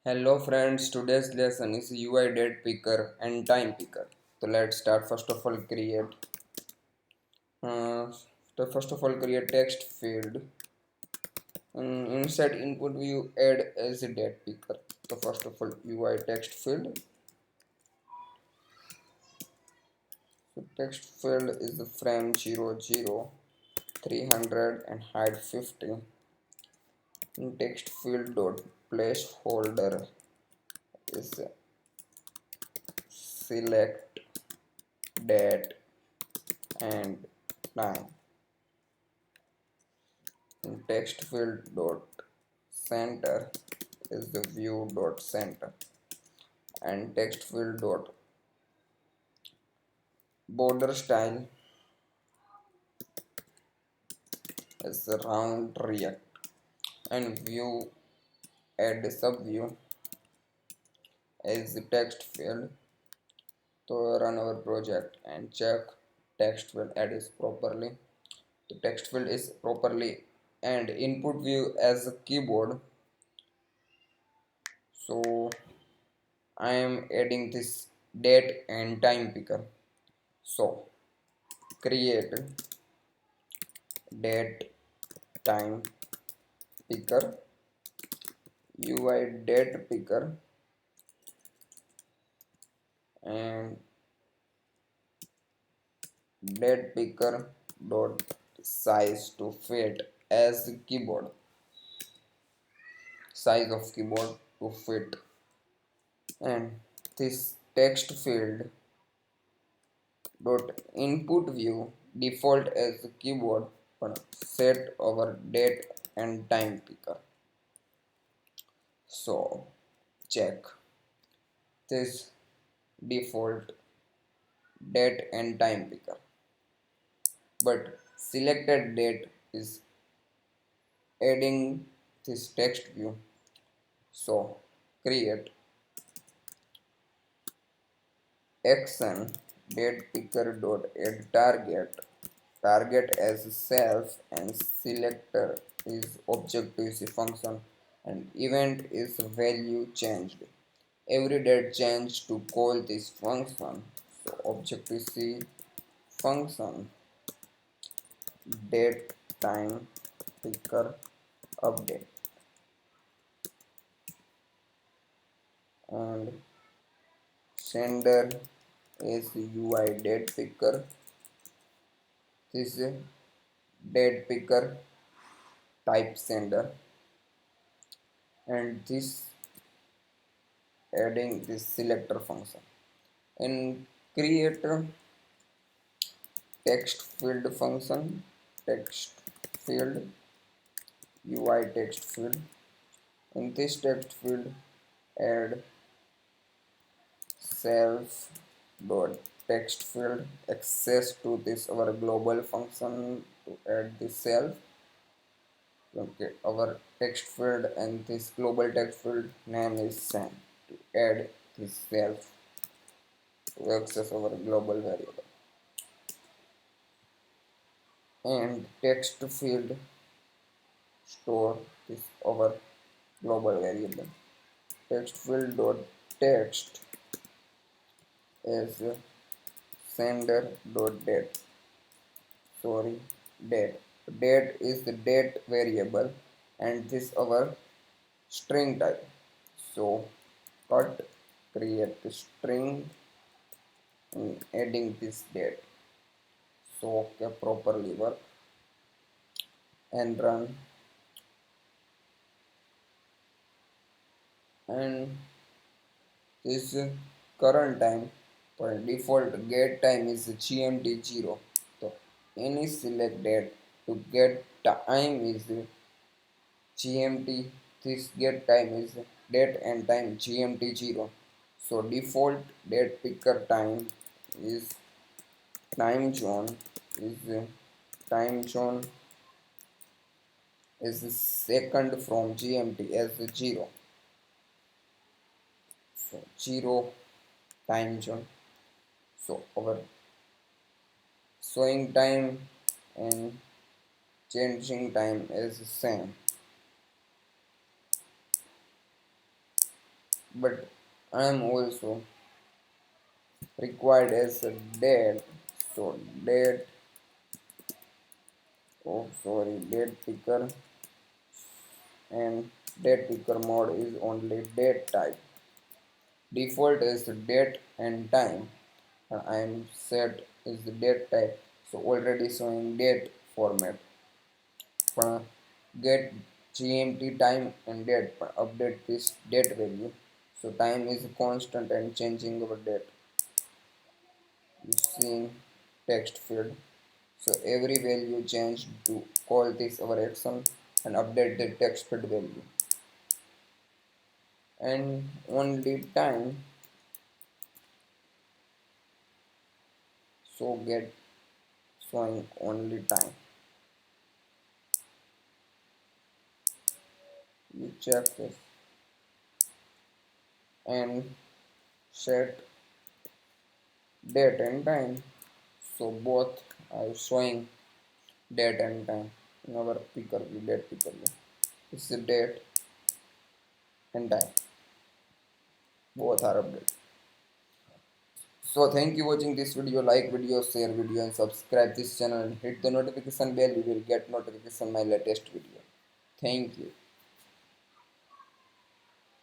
Hello friends, today's lesson is UIDatePicker and time picker. So let's start. Uh, First of all create text field. Inside input view add as a date picker. So first of all UI text field. So text field is the frame 00 300 and height 50. In text field dot placeholder is select date and time. In text field dot center is the view dot center, and text field dot border style is the round react, and view add subview as the text field. To run our project and check text field add is properly. The text field is properly, and input view as a keyboard. So I am adding this date and time picker. So create date time picker UIDatePicker and datepicker dot size to fit as keyboard size of keyboard to fit, and this text field dot input view default as keyboard but set our date and time picker. So check this default date and time picker, but selected date is adding this text view. So create action date picker dot add target as self, and selector is objective is a function, and event is value changed. Every date change to call this function. So objective C function date time picker update, and sender is UIDatePicker. This is date picker type sender, and this adding this selector function, and create a text field function text field UI text field. In this text field add self dot text field access to this our global function to add this self. Okay, our text field and this global text field name is same to add this self to access our global variable, and text field store this our global variable. Text field dot text is sender dot date. Sorry, date. Date is the date variable, and this our string type. So cut create the string and adding this date. So okay, properly work and run, and this current time for default get time is GMT 0. So any select date to get time is GMT. This get time is date and time GMT 0. So default date picker time is time zone is time zone is second from GMT as 0. So 0 time zone. So our showing time and changing time is the same. but I am also required as a date. So date, oh sorry, date picker, and date picker mode is only date type. Default is date and time, and I am set is the date type. So already showing date format. Get GMT time and date, update this date value. So time is constant and changing our date. Using text field. So every value change to call this our action and update the text field value. And only time, so get showing only time. You check this and set date and time. So both are showing date and time in our picker view, date picker view. This is the date and time. Both are updated. So thank you watching this video. Like video, share video, and subscribe this channel and hit the notification bell. You will get notification my latest video. Thank you.